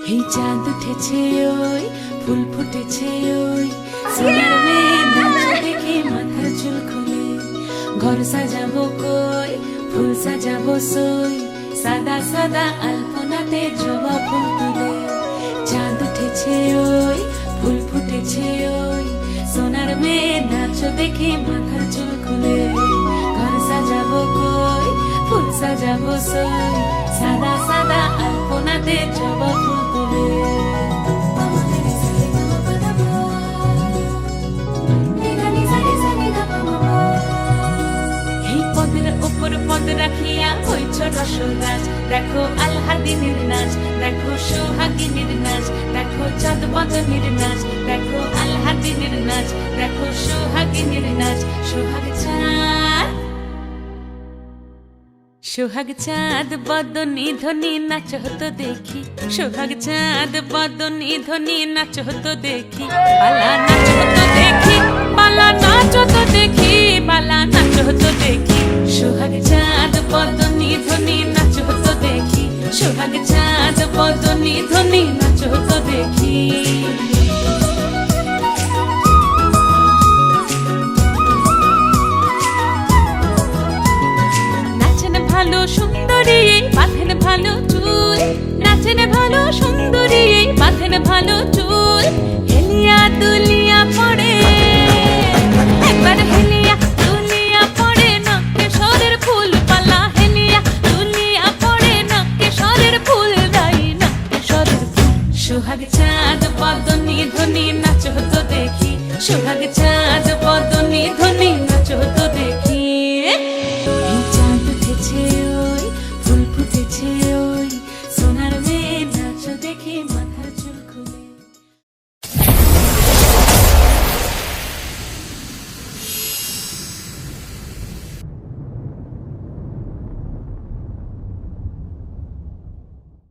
এই চাঁদ উঠেছে ওই ফুল ফুটেছে ওই সোনার মেয়ে নাচ দেখে মাথার চুল খুলে ঘর সাজাবো কই ফুল সাজাবো সই সাদা সাদা আলপনাতে জবা ফুল তুলে চাঁদ উঠেছে ওই ফুল ফুটেছে ওই সোনার মেয়ে নাচ দেখে মাথার চুল খুলে ঘর সাজাবো কই ফুল সাজাবো সই সাদা সাদা আলপনাতে জবা ফুল তুলে এই পদের উপর পদ রাখিয়া হইছ রসরাজ দেখো আল্লাদিনের নাচ দেখো সোহাগিনীর নাচ দেখো চাঁদ বদনের নাচ দেখো আল্লাদিনের নাচ দেখো সোহাগিনীর নাচ সোহাগ চাঁদ বদনী ধ্বনি নাচ হতো দেখি সোহাগ চাঁদ বদনী ধ্বনি নাচ হতো দেখি বালা নাচ হতো দেখি বালা নাচ হতো দেখি বালা নাচ হতো দেখি সোহাগ চাঁদ বদনী ধ্বনি নাচ হতো দেখি সোহাগ চাঁদ বদনী ধ্বনি নাচ হতো দেখি ভালো সুন্দরী বাঁধেন ভালো চুল নাচেন ভালো সুন্দরী বাঁধেন ভালো চুল হেলিয়া দুলি